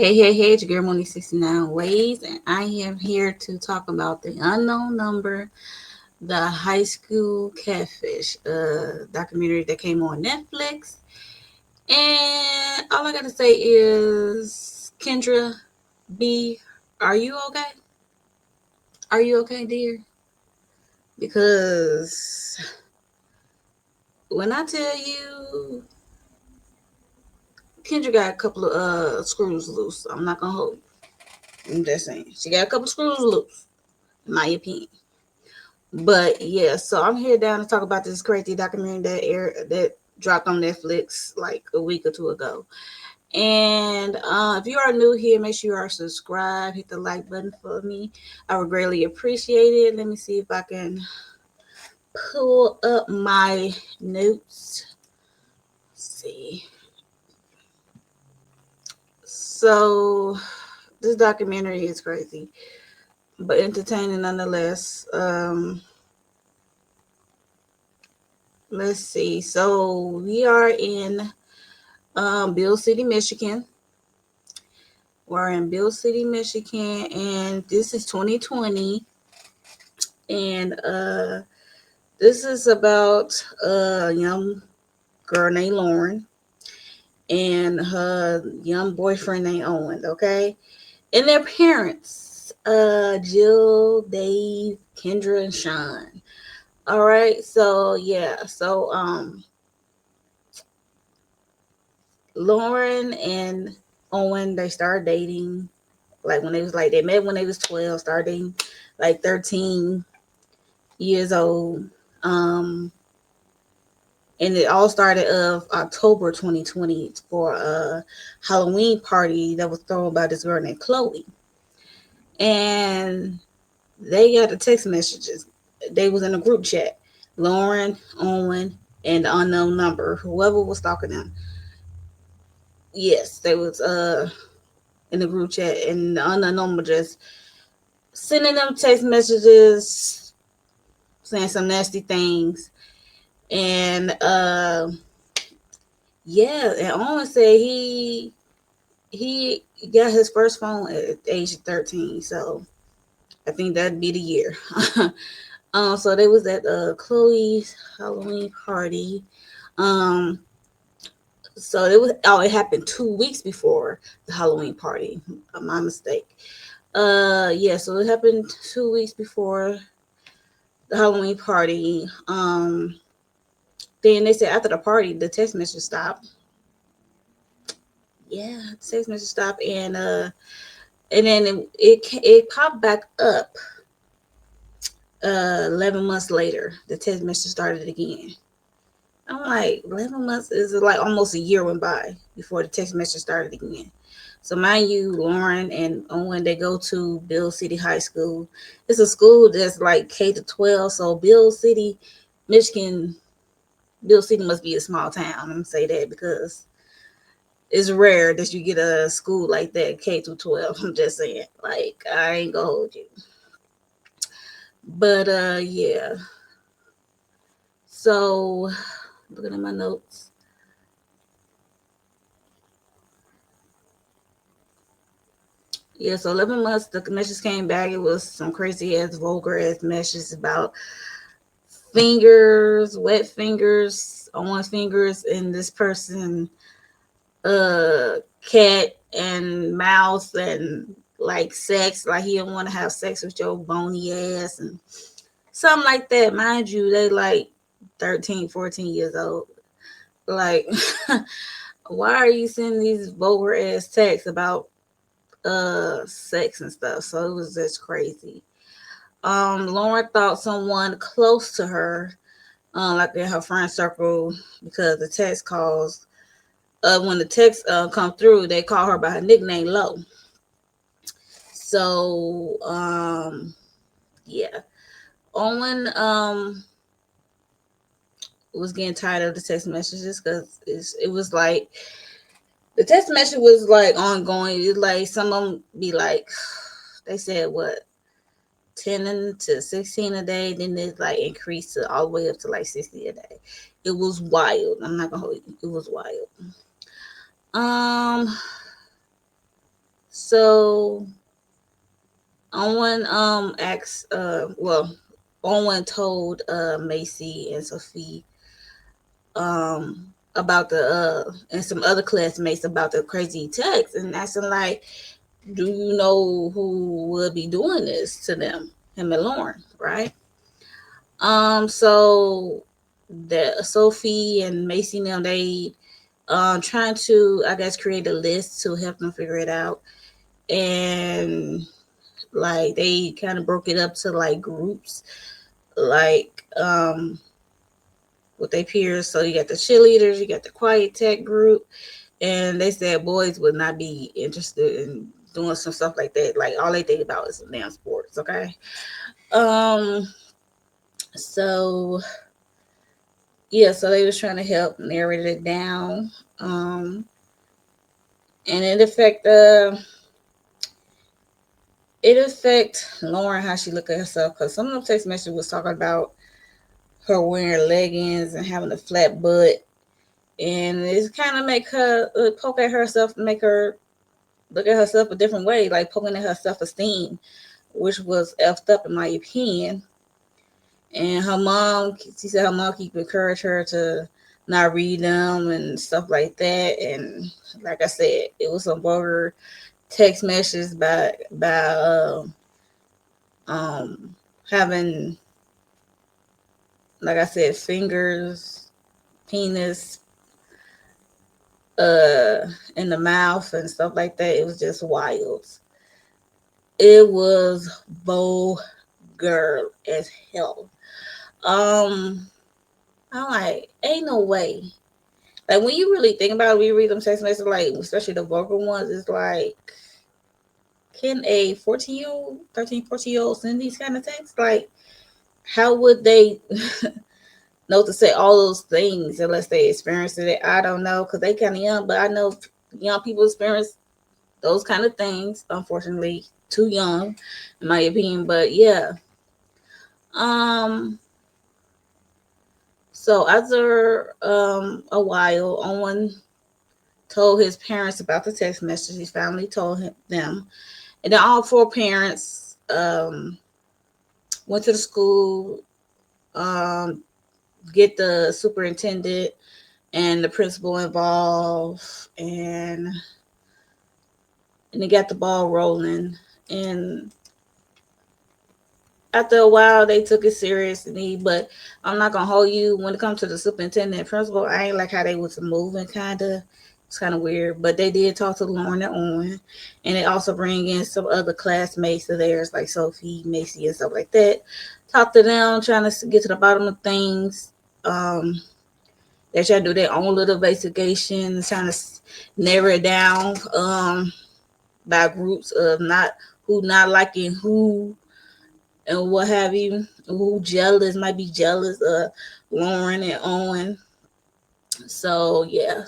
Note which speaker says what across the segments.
Speaker 1: Hey, it's your girl Money 69 Ways, and I am here to talk about the unknown number, the high school catfish documentary that came on Netflix. And all I gotta say is, Kendra B, are you okay? Are you okay, dear? Because when I tell you, Kendra got a couple of screws loose. I'm not gonna hold you. I'm just saying. She got a couple screws loose, in my opinion. But yeah, so I'm here down to talk about this crazy documentary that dropped on Netflix like a week or two ago. And if you are new here, make sure you are subscribed. Hit the like button for me. I would greatly appreciate it. Let me see if I can pull up my notes. Let's see. So this documentary is crazy, but entertaining nonetheless. Let's see. So we are in Bill City, Michigan. We're in Bill City, Michigan, and this is 2020. And this is about a young girl named Lauren and her young boyfriend named Owen, okay? And their parents, Jill, Dave, Kendra, and Sean. All right, so yeah, so Lauren and Owen, they started dating like when they was like they met when they was 12, starting like 13 years old. Um and it all started of October 2020 for a Halloween party that was thrown by this girl named Chloe. And they got the text messages. They was in a group chat. Lauren, Owen, and the unknown number, whoever was stalking them. Yes, they was in the group chat, and the unknown number just sending them text messages saying some nasty things. And yeah, and Owen said he got his first phone at age 13, so I think that'd be the year. So they was at Chloe's Halloween party. Um, so it happened 2 weeks before the Halloween party. My mistake. Yeah, so it happened 2 weeks before the Halloween party. Then they said after the party, the text message stopped. Yeah, the text message stopped, and then it popped back up 11 months later. The text message started again. I'm like, 11 months is like almost a year went by before the text message started again. So mind you, Lauren and Owen, they go to Bill City High School. It's a school that's like K to 12. So Bill City, Michigan, Bill City must be a small town. I'm gonna say that because it's rare that you get a school like that, K to 12. I'm just saying. Like, I ain't gonna hold you. But yeah. So looking at my notes. Yeah, so 11 months, the message came back. It was some crazy ass, vulgar ass messages about fingers, wet fingers on one's fingers, and this person, uh, cat and mouse, and like sex, like he didn't want to have sex with your bony ass, and something like that. Mind you, they like 13, 14 years old. Like, why are you sending these vulgar ass texts about sex and stuff? So it was just crazy. Lauren thought someone close to her, like in her friend circle, because the text calls, when the text come through, they call her by her nickname Lo. So yeah, Owen was getting tired of the text messages because it was like the text message was like ongoing. It like some of them be like, they said what, 10 to 16 a day, then it like increased to all the way up to like 60 a day. It was wild. I'm not gonna hold you. It was wild. Um So Owen asked Owen told Macy and Sophie about the and some other classmates about the crazy text and asking like, do you know who would be doing this to them? Him and Lauren, right? So the Sophie and Macy now they trying to I guess create a list to help them figure it out. And like they kind of broke it up to like groups, like with their peers. So you got the cheerleaders, you got the quiet tech group, and they said boys would not be interested in doing some stuff like that. Like all they think about is damn sports. Okay. Um. So yeah, so they was trying to help narrate it down. And it affect Lauren how she look at herself because some of them text messages was talking about her wearing leggings and having a flat butt, and it's kind of make her poke at herself, make her look at herself a different way, like poking at her self esteem, which was effed up in my opinion. And her mom, she said her mom keep encourage her to not read them and stuff like that. And like I said, it was some vulgar text messages by um having, like I said, fingers, penis, in the mouth and stuff like that. It was just wild. It was vulgar as hell. Um, I'm like, ain't no way. Like when you really think about it, when you read them text messages, like especially the vulgar ones, it's like, can a 14-year old, 13, 14-year old send these kind of texts? Like, how would they know to say all those things unless they experienced it? I don't know because they kind of young, but I know young people experience those kind of things. Unfortunately, too young, in my opinion. But yeah, um, so after a while, Owen told his parents about the text message. His family told them, and then all four parents went to the school, um, get the superintendent and the principal involved, and they got the ball rolling. And after a while, they took it seriously. But I'm not gonna hold you when it comes to the superintendent and principal. I ain't like how they was moving, kind of. It's kind of weird, but they did talk to Lauren and Owen, and they also bring in some other classmates of theirs, like Sophie, Macy, and stuff like that. Talk to them, trying to get to the bottom of things. They try to do their own little investigation, trying to narrow it down by groups of not who not liking who and what have you, who jealous might be jealous of Lauren and Owen. So yeah,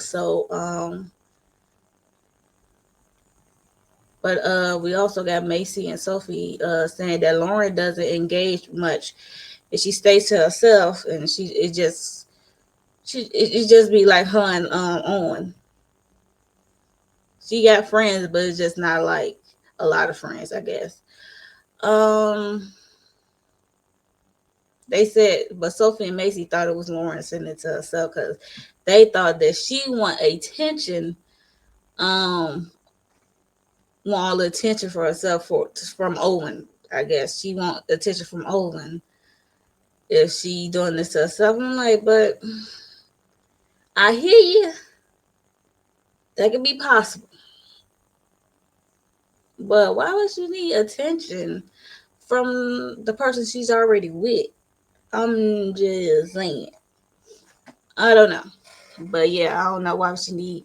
Speaker 1: but we also got Macy and Sophie saying that Lauren doesn't engage much and she stays to herself and it just be like her and Owen. She got friends, but it's just not like a lot of friends, I guess. Um, they said, but Sophie and Macy thought it was Lauren sending it to herself because they thought that she want attention, um, want all the attention for herself from Owen. I guess she want attention from Owen if she doing this to herself. I'm like, but I hear you. That could be possible, but why would you need attention from the person she's already with? I'm just saying. I don't know. But yeah, I don't know why she need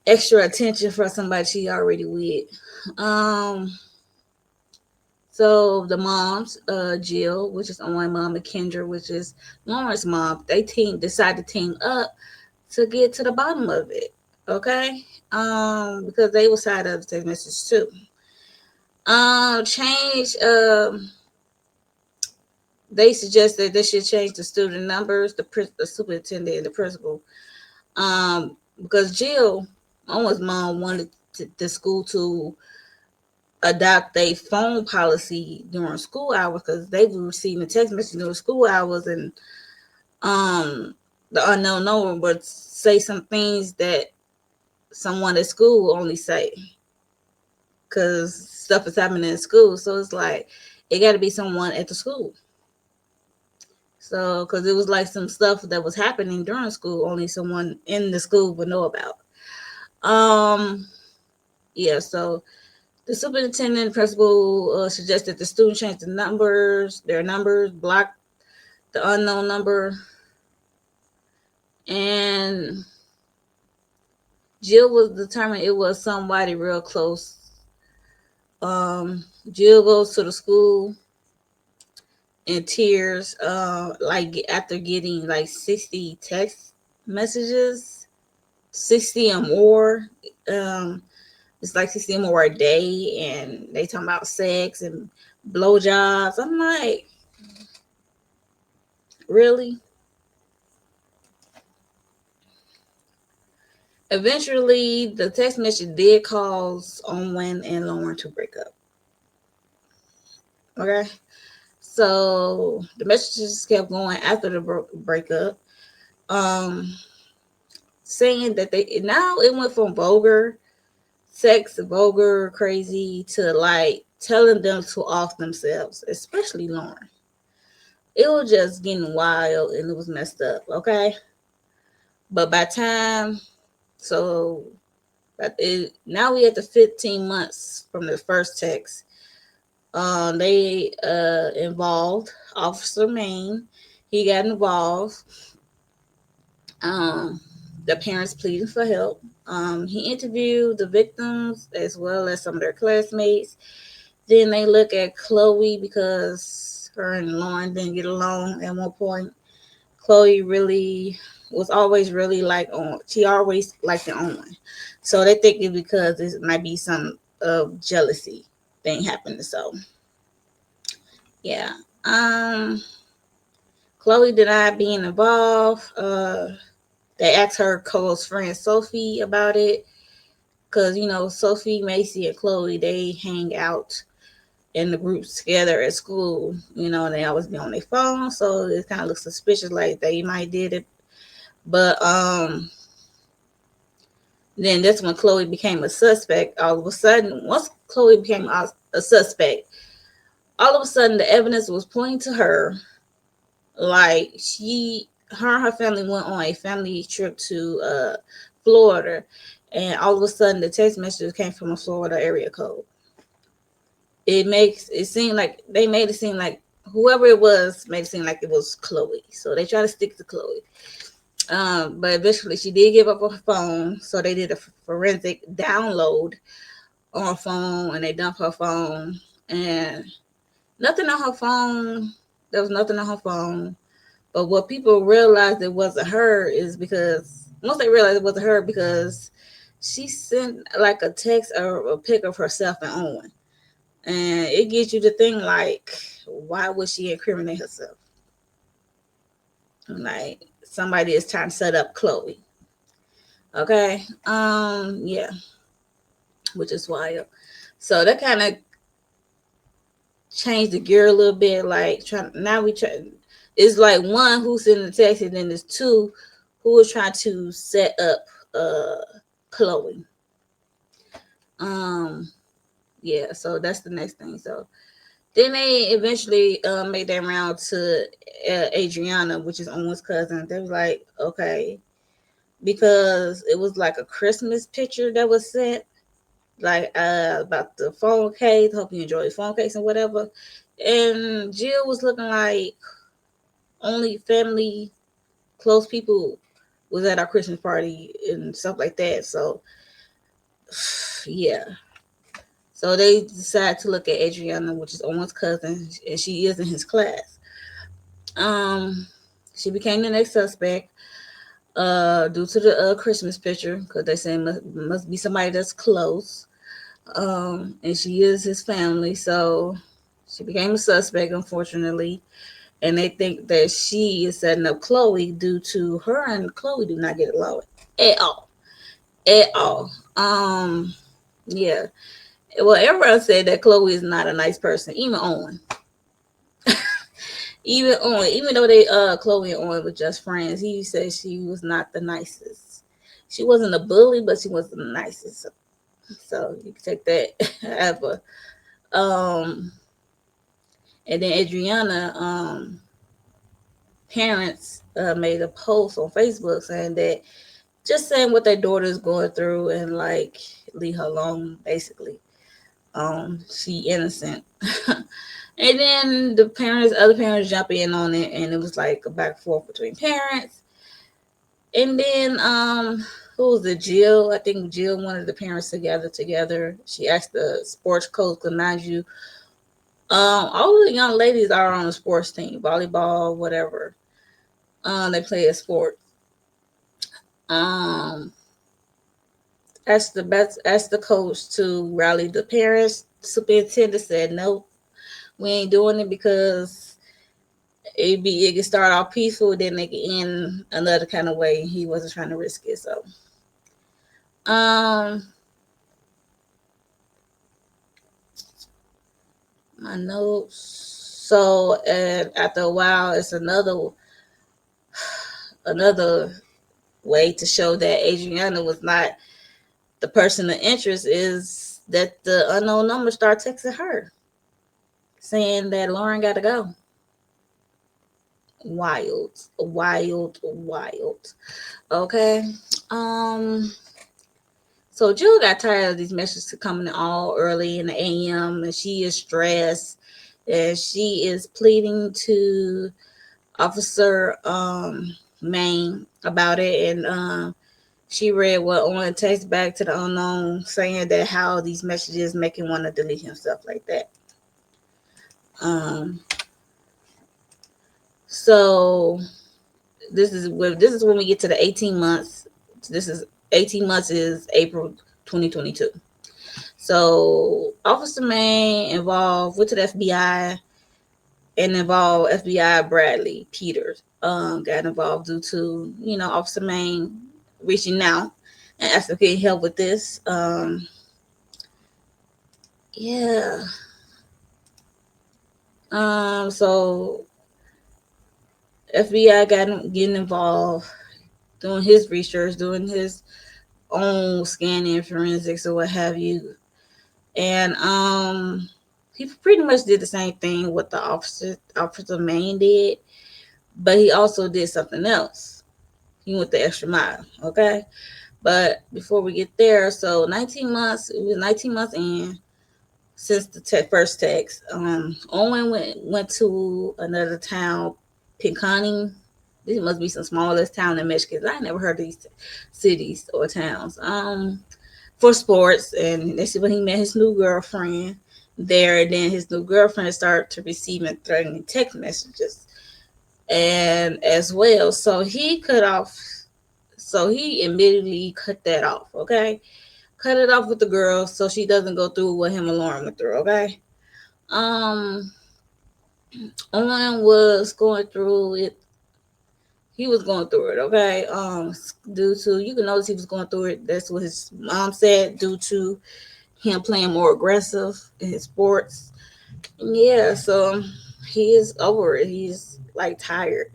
Speaker 1: extra attention for somebody she already with. So the moms, Jill, which is Owen mom, and Kendra, which is Lauren's mom, they decided to team up to get to the bottom of it. Okay? Because they were side of the text message too. Change they suggested they should change the student numbers, the superintendent and the principal. Because Jill, Owen's mom, wanted the school to adopt a phone policy during school hours because they were receiving text messages during school hours, and um the unknown number would say some things that someone at school will only say because stuff is happening in school. So it's like it got to be someone at the school. So because it was like some stuff that was happening during school, only someone in the school would know about. Um, yeah. So the superintendent and principal suggested the student change their numbers, block the unknown number, and Jill was determined it was somebody real close. Jill goes to the school in tears, like after getting like 60 text messages, 60 or more. Um, it's like 60 or more a day, and they talking about sex and blowjobs. I'm like, really? Eventually, the text message did cause Owen and Lauren to break up. Okay, so the messages kept going after the breakup, um, saying that they now it went from vulgar sex, vulgar, crazy to like telling them to off themselves, especially Lauren. It was just getting wild and it was messed up. Okay, but by time so now we at the 15 months from the first text. They involved Officer Maine. He got involved. Um, the parents pleading for help. He interviewed the victims as well as some of their classmates. Then they look at Chloe because her and Lauren didn't get along at one point. Chloe really was always really like on. She always liked the Owen, so they think it's because this might be some jealousy thing happening. So yeah, Chloe denied being involved. They asked her close friend Sophie about it because Sophie, Macy, and Chloe they hang out in the groups together at school. And they always be on their phone, so it kind of looks suspicious, like they might did it. But then that's when Chloe became a suspect. All of a sudden, once Chloe became a suspect, all of a sudden the evidence was pointing to her. Like her and her family went on a family trip to Florida, and all of a sudden the text messages came from a Florida area code. It makes it seem like they made it seem like whoever it was made it seem like it was Chloe. So they try to stick to Chloe. But eventually she did give up her phone, so they did a forensic download on her phone, and they dumped her phone, and nothing on her phone. There was nothing on her phone. But what people realized it wasn't her is because once they realized it wasn't her because she sent like a text or a pic of herself and Owen. And it gets you to think like, why would she incriminate herself? Like somebody is trying to set up Chloe. Okay. Yeah, which is wild. So that kind of changed the gear a little bit. Like now we try. It's like one who's in the text, and then there's two who are trying to set up Chloe. Um, yeah. So that's the next thing. So then they eventually made their round to Adriana, which is Owen's cousin. They was like, okay, because it was like a Christmas picture that was sent, like about the phone case. Hope you enjoy the phone case and whatever. And Jill was looking like only family, close people was at our Christmas party and stuff like that. So yeah. So they decided to look at Adriana, which is Owen's cousin, and she is in his class. Um, she became the next suspect due to the Christmas picture because they say must be somebody that's close. And she is his family, so she became a suspect, unfortunately. And they think that she is setting up Chloe due to her and Chloe do not get along at all, at all. Yeah. Well, everyone said that Chloe is not a nice person. Even Owen. Even Owen. Even though they Chloe and Owen were just friends, he said she was not the nicest. She wasn't a bully, but she wasn't the nicest. So you can take that ever. Um and then Adriana parents made a post on Facebook saying that just saying what their daughter is going through and like leave her alone basically. She innocent. And then the parents, other parents jump in on it, and it was like a back and forth between parents. And then who was it? Jill. I think Jill wanted the parents to gather together. She asked the sports coach, "Cause mind you, all the young ladies are on the sports team, volleyball, whatever. They play a sport. Um, asked the coach to rally the parents. Superintendent said no, we ain't doing it because it could start off peaceful, then it could end another kind of way. He wasn't trying to risk it. So, um, my notes. So, and after a while, it's another way to show that Adriana was not the person of interest is that the unknown number start texting her saying that Lauren got to go. Wild, wild, wild. Okay. Um. So Jill got tired of these messages coming all early in the AM, and she is stressed, and she is pleading to Officer Maine about it, and she read what Owen text back to the unknown saying that how these messages make him want to delete himself like that. Um, so this is when we get to the 18 months. This is 18 months is April 2022. So Officer Maine involved went to the FBI and involved FBI Bradley Peters. Got involved due to Officer Maine reaching out and asking if he help with this. Yeah. So FBI got him getting involved, doing his research, doing his own scanning forensics or what have you. And he pretty much did the same thing what the officer Maine did, but he also did something else. He went the extra mile. Okay. But before we get there, so 19 months, it was 19 months in since the first text. Owen went to another town, Pinconning. This must be some smallest town in Michigan. I never heard of these cities or towns. For sports, and this is when he met his new girlfriend there. And then his new girlfriend started to receiving threatening text messages, and as well. So he cut off. So he immediately cut that off. Okay, cut it off with the girl so she doesn't go through what him and Lauren went through. Okay. Um, Owen was going through it. He was going through it. Okay. Due to you can notice he was going through it. That's what his mom said. Due to him playing more aggressive in his sports. Yeah. So he is over it. He's like tired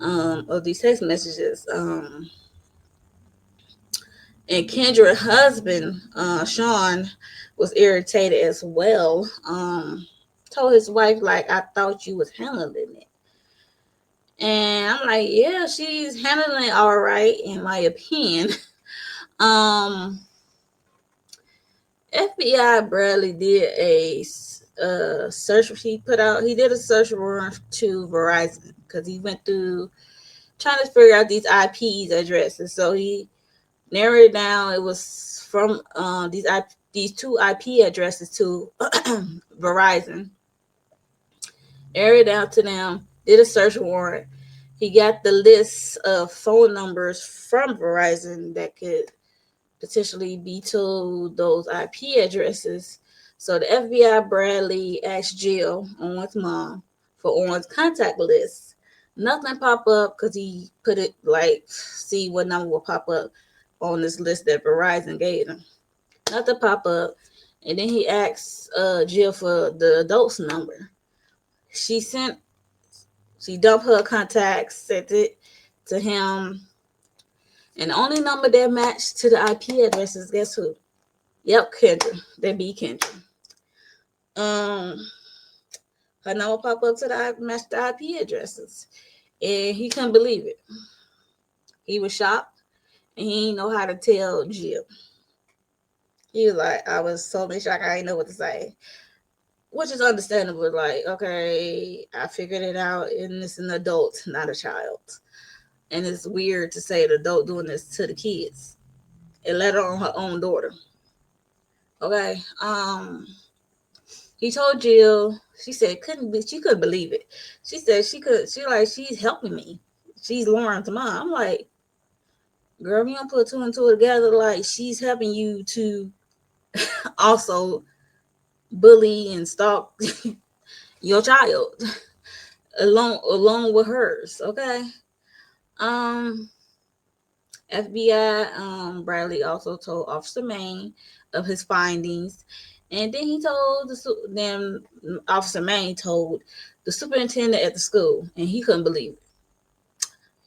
Speaker 1: of these text messages. And Kendra's husband, Sean, was irritated as well. Told his wife, like, I thought you was handling it. And I'm like, yeah, she's handling it all right, in my opinion. um, FBI Bradley did a search. He did a search warrant to Verizon because he went through trying to figure out these IPs addresses. So he narrowed it down. It was from these two IP addresses to Verizon. Narrowed it down to them. Did a search warrant. He got the list of phone numbers from Verizon that could potentially be to those IP addresses. So the FBI Bradley asked Jill, Owen's mom, for Owen's contact list. Nothing pop up because he put it like see what number will pop up on this list that Verizon gave him. nothing pop up. And then he asked Jill for the adult's number. She sent, she dumped her contacts, sent it to him, and the only number that matched to the IP addresses, guess who? Yep, Kendra. That be Kendra. Um, Her number pop up to the match the IP addresses, and he couldn't believe it. He was shocked, and he didn't know how to tell Jill. He was like, I was so shocked, I didn't know what to say, which is understandable. Like, okay, I figured it out, and it's an adult, not a child, and it's weird to say an adult doing this to the kids, and let alone her own daughter. Okay, he told Jill. She said couldn't be. She couldn't believe it. She said she could. She like she's helping me. She's Lauren's mom. I'm like, girl, you don't put two and two together. Like she's helping you to also bully and stalk your child along with hers. Okay. Um. FBI. Bradley also told Officer Maine of his findings, and then he told then Officer Maine told the superintendent at the school, and he couldn't believe it.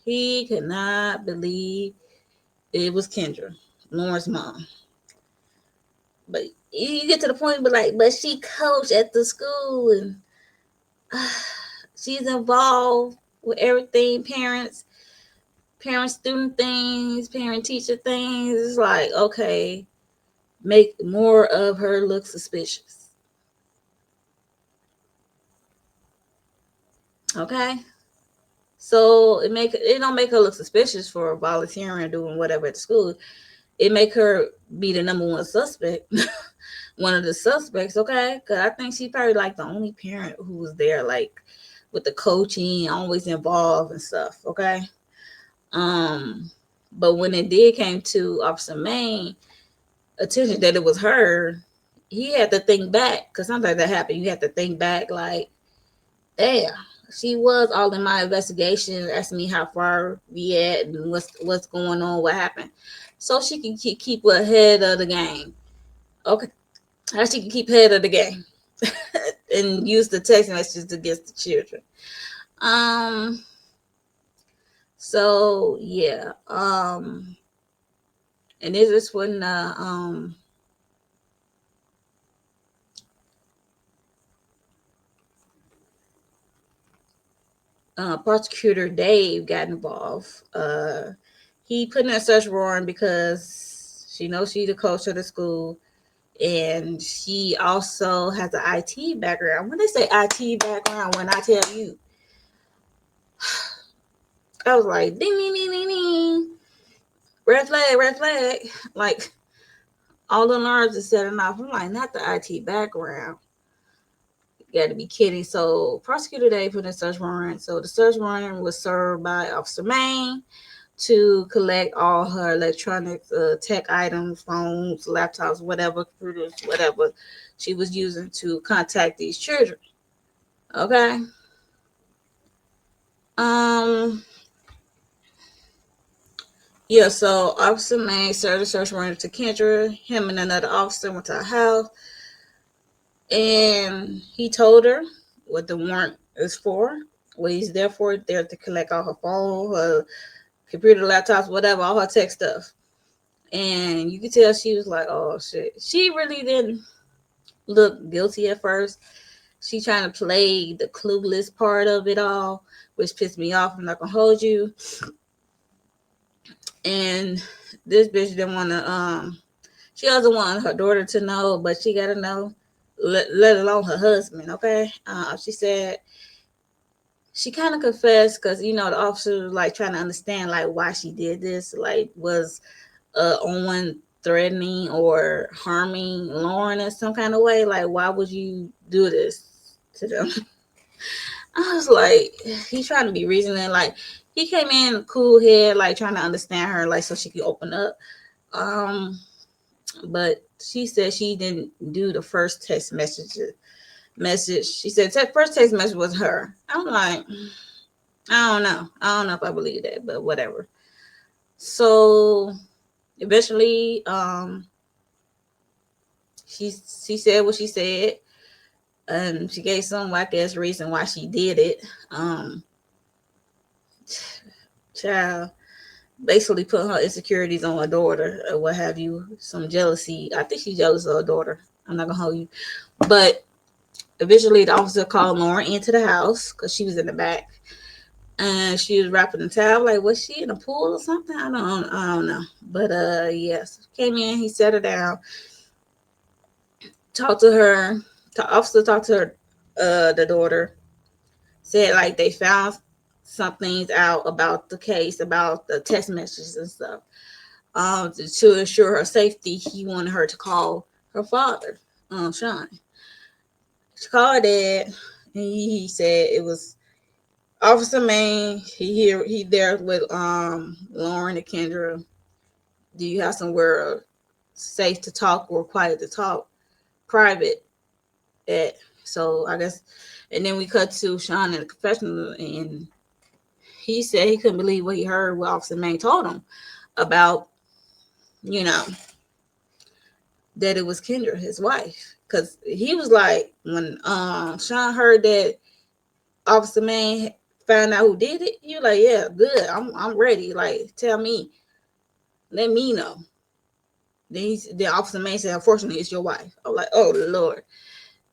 Speaker 1: He could not believe it was Kendra, Lauren's mom. But you get to the point, but like, but she coached at the school, and she's involved with everything, parent student things, parent teacher things. It's like, okay, make more of her look suspicious. Okay, so it don't make her look suspicious for volunteering or doing whatever at the school. It make her be the number one suspect, one of the suspects. Okay, because I think she probably like the only parent who was there, like with the coaching, always involved and stuff. Okay, um, but when it did came to Officer Maine attention that it was her, he had to think back because sometimes that happened. You have to think back, like, damn, she was all in my investigation, asking me how far we at and what's going on, what happened, so she can keep ahead of the game. Okay, how she can keep ahead of the game and use the text messages against the children. Um. So yeah. And this is when prosecutor Dave got involved. He put in a search warrant because she knows she's the coach of the school, and she also has an IT background. When they say IT background, when I tell you, I was like, ding, ding, ding, ding, ding, red flag, red flag. Like all the alarms are setting off. I'm like, not the IT background. You got to be kidding. So prosecutor Dave put in a search warrant. So the search warrant was served by Officer Maine to collect all her electronic tech items, phones, laptops, whatever, computers, whatever she was using to contact these children. Okay. Um. Yeah. So Officer Maine served a search warrant to Kendra. Him and another officer went to her house, and he told her what the warrant is for. What he's there for? There to collect all her phone, her computer, laptops, whatever, all her tech stuff. And you could tell she was like, "Oh shit." She really didn't look guilty at first. She trying to play the clueless part of it all, which pissed me off. I'm not gonna hold you. And this bitch didn't want to. She doesn't want her daughter to know, but she gotta know. Let alone her husband. Okay. She said she kind of confessed because the officer was like trying to understand like why she did this. Like was Owen threatening or harming Lauren in some kind of way? Like why would you do this to them? I was like, he's trying to be reasoning. Like he came in cool head, like trying to understand her, like so she could open up. Um, but she said she didn't do the first text message. She said first text message was her. I'm like, I don't know. I don't know if I believe that, but whatever. So eventually, she said what she said, and she gave some whack ass reason why she did it. Child, basically putting her insecurities on her daughter or what have you, some jealousy. I think she's jealous of her daughter. I'm not gonna hold you, but eventually the officer called Lauren into the house because she was in the back, and she was wrapping the towel. Like, was she in a pool or something? I don't know. But yes, came in. He set her down, talked to her. The officer talked to her, the daughter. Said like they found some things out about the case, about the text messages and stuff. To ensure her safety, he wanted her to call her father, Sean. She called her dad, and he said it was Officer Main. He there with Lauren and Kendra. Do you have somewhere safe to talk or quiet to talk, private at? So I guess, and then we cut to Sean in the confessional, and he said he couldn't believe what he heard. What Officer Main told him about, you know, that it was Kendra, his wife, because he was like, when Sean heard that Officer Man found out who did it, he was like, yeah, good, I'm ready. Like, tell me, let me know. Then Officer Man said, unfortunately, it's your wife. I was like, oh Lord.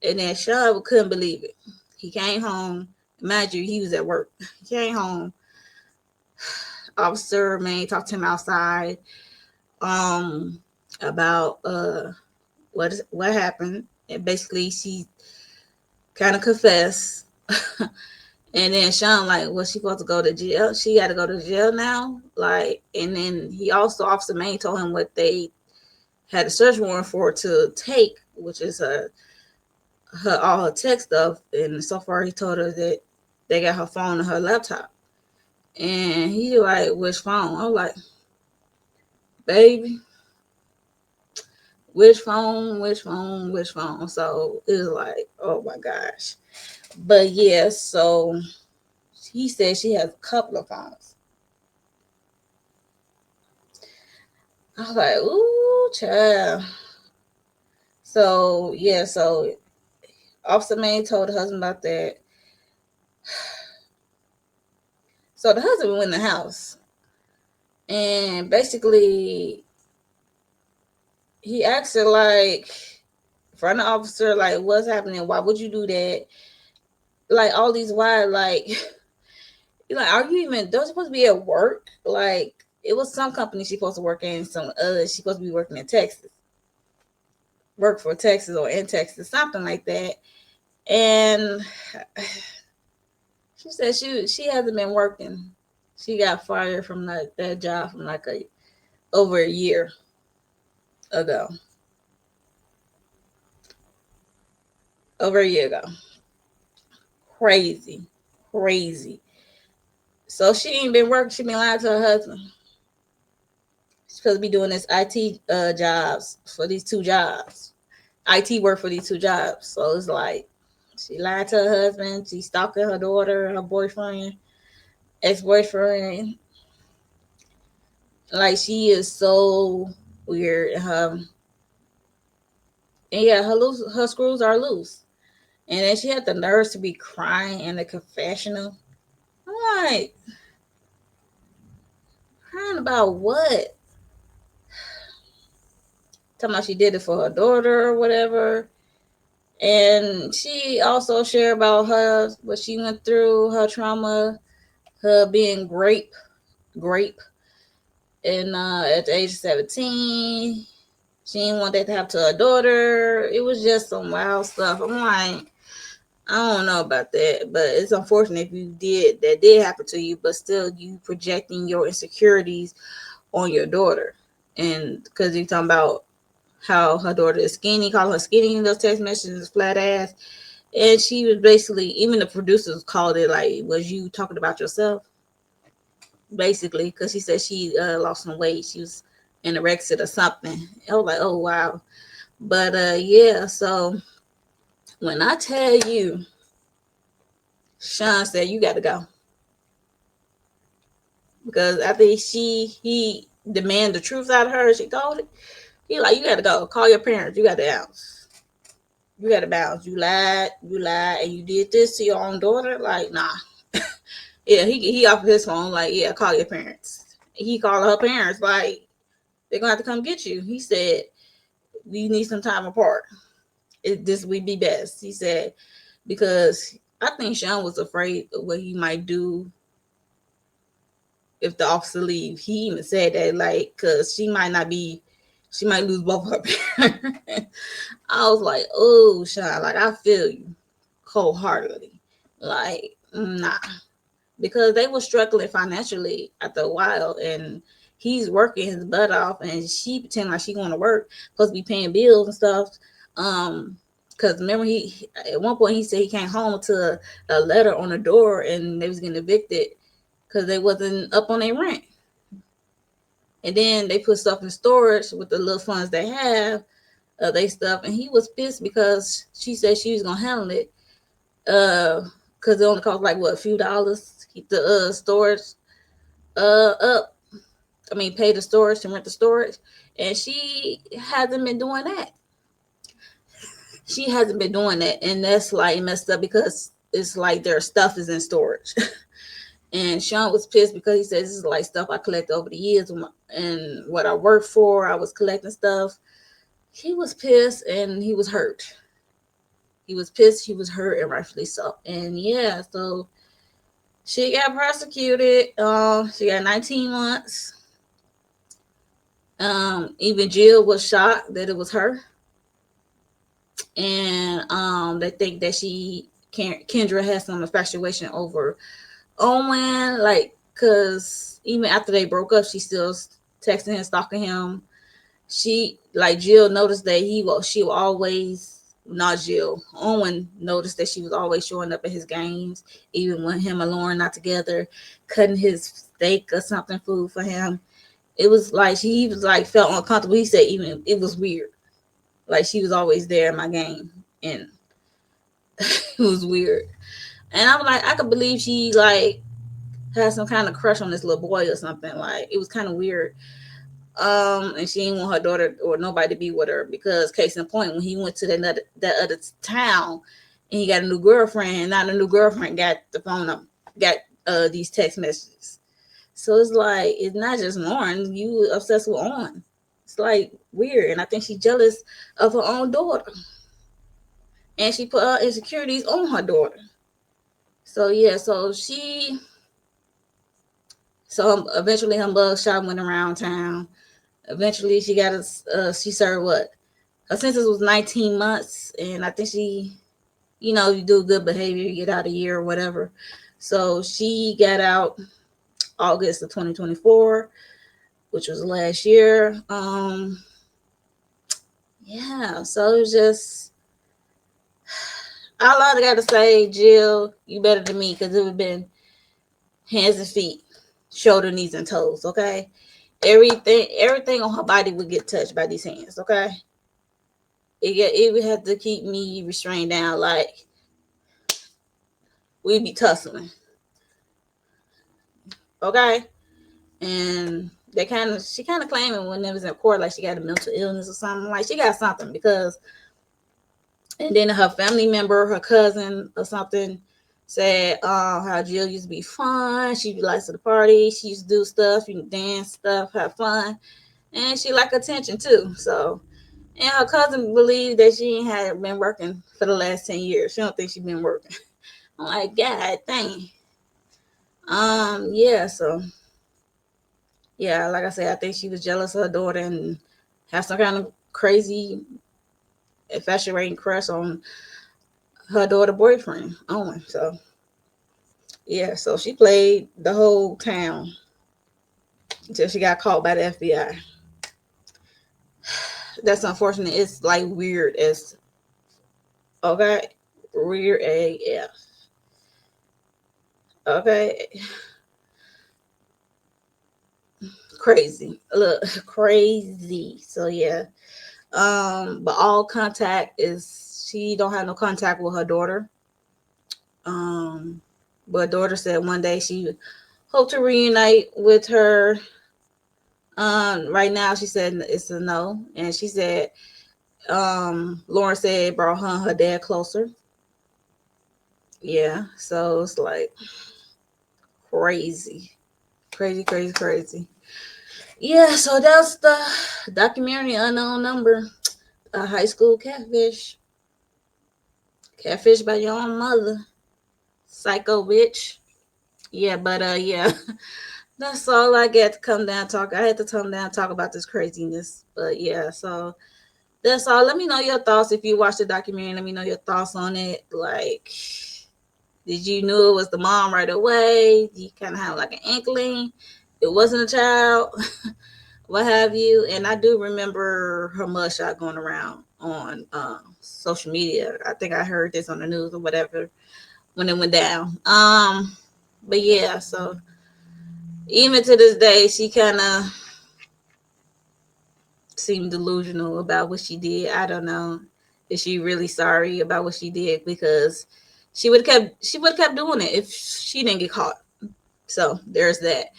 Speaker 1: And then Sean couldn't believe it. He came home. Mind you, he was at work. He came home. Officer Man talked to him outside um about what happened. And basically she kind of confessed. And then Sean like, was she supposed to go to jail? She got to go to jail now. Like, and then he also, Officer Main told him what they had a search warrant for to take, which is her all her tech stuff. And so far, he told her that they got her phone and her laptop. And he like, which phone? I was like, baby, which phone? Which phone? Which phone? So it was like, oh my gosh. But yeah, so he said she has a couple of phones. I was like, ooh, child. So yeah, so Officer Main told the husband about that. So the husband went in the house and basically he asked her like, front of the officer, like, what's happening? Why would you do that? Like all these why, like, you're like, are you even? They're supposed to be at work. Like it was some company she's supposed to work in, some other she's supposed to be working in Texas, work for Texas or in Texas, something like that. And she said she hasn't been working. She got fired from that job from like over a year ago. Over a year ago. Crazy. Crazy. So she ain't been working. She been lying to her husband. She's supposed to be doing this IT jobs for these two jobs. IT work for these two jobs. So it's like she lied to her husband. She stalking her daughter, her boyfriend, ex-boyfriend. Like she is so weird. And yeah, her screws are loose. And then she had the nerves to be crying in the confessional. I'm like, crying about what? Talking about she did it for her daughter or whatever. And she also shared about her what she went through, her trauma, her being grape, and at the age of 17, she didn't want that to happen to her daughter. It was just some wild stuff. I'm like, I don't know about that, but it's unfortunate if that did happen to you, but still you projecting your insecurities on your daughter. And because you're talking about how her daughter is skinny, calling her skinny in those text messages, flat ass. And she was basically, even the producers called it like, was you talking about yourself? Basically, because she said she lost some weight. She was anorexic or something. I was like, oh, wow. But yeah, so when I tell you, Sean said, you got to go. Because I think he demanded the truth out of her. She told it. He like, you gotta go. Call your parents. You got to bounce. You got to bounce. You lied, and you did this to your own daughter. Like, nah. Yeah, he offered his phone. Like, yeah, call your parents. He called her parents. Like, they're gonna have to come get you. He said, we need some time apart. This would be best. He said, because I think Sean was afraid of what he might do if the officer leave. He even said that, like, cause she might lose both her parents. I was like, oh, Sean, like I feel you wholeheartedly. Like, nah, because they were struggling financially after a while, and he's working his butt off, and she pretend like she going to work, supposed to be paying bills and stuff. Because remember, he at one point he said he came home to a letter on the door, and they was getting evicted because they wasn't up on their rent. And then they put stuff in storage with the little funds they have, they stuff, and he was pissed because she said she was gonna handle it, because it only cost like what, a few dollars to keep the storage up. I mean, pay the storage to rent the storage, and she hasn't been doing that. She hasn't been doing that, and that's like messed up because it's like their stuff is in storage. And Sean was pissed because he said this is like stuff I collected over the years, and what I worked for. I was collecting stuff. He was pissed and he was hurt. He was pissed, he was hurt, and rightfully so. And yeah, so she got prosecuted. She got 19 months. Even Jill was shocked that it was her, and they think that Kendra has some infatuation over Owen, like, cause even after they broke up, she still texting him, stalking him. She, like, Jill noticed that she will always, not Jill, Owen noticed that she was always showing up at his games, even when him and Lauren not together, cutting his steak or something, food for him. It was like he was like felt uncomfortable. He said even it was weird. Like she was always there in my game, and it was weird. And I'm like, I could believe she like had some kind of crush on this little boy or something. Like it was kind of weird. And she didn't want her daughter or nobody to be with her because, case in point, when he went to that other town and he got a new girlfriend, and now the new girlfriend got the phone up, got these text messages. So it's like it's not just Lauren. You obsessed with Owen. It's like weird, and I think she's jealous of her own daughter, and she put her insecurities on her daughter. So yeah, eventually her mugshot went around town. Eventually she got she served what? Her sentence was 19 months, and I think you do good behavior, you get out a year or whatever. So she got out August of 2024, which was last year. Yeah, so it was just all I gotta say, Jill, you better than me because it would have been hands and feet, shoulder, knees, and toes. Okay, everything on her body would get touched by these hands. Okay, it would have to keep me restrained down. Like we'd be tussling. Okay, and she kind of claiming when it was in court like she got a mental illness or something. Like she got something because, and then her family member, her cousin or something, said how Jill used to be fun. She likes to the party. She used to do stuff, dance stuff, have fun, and she like attention too. So, and her cousin believed that she had been working for the last 10 years. She don't think she been working. I'm like, God dang. Yeah. So, yeah, like I said, I think she was jealous of her daughter and have some kind of crazy infatuating crush on her daughter boyfriend, Owen. So yeah, so she played the whole town until she got caught by the FBI. That's unfortunate. It's like weird as okay, weird AF. Okay, crazy. Look, crazy. So yeah. But all contact is she don't have no contact with her daughter. Um, but daughter said one day she hoped to reunite with her Right now she said it's a no, and she said Lauren said it brought her and her dad closer. Yeah, so it's like crazy, crazy, crazy, crazy. Yeah, so that's the documentary Unknown Number, a high school catfish, catfish by your own mother, psycho bitch. Yeah, but yeah, that's all I get to come down talk. I had to come down and talk about this craziness, but yeah, so that's all. Let me know your thoughts if you watched the documentary. Let me know your thoughts on it. Like, did you knew it was the mom right away? Do you kind of have like an inkling it wasn't a child? What have you? And I do remember her mugshot going around on social media. I think I heard this on the news or whatever when it went down. But yeah, so even to this day, she kind of seemed delusional about what she did. I don't know. Is she really sorry about what she did? Because she would have kept doing it if she didn't get caught. So there's that.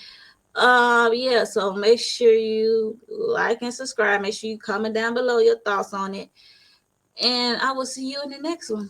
Speaker 1: Yeah, so make sure you like and subscribe. Make sure you comment down below your thoughts on it. And I will see you in the next one.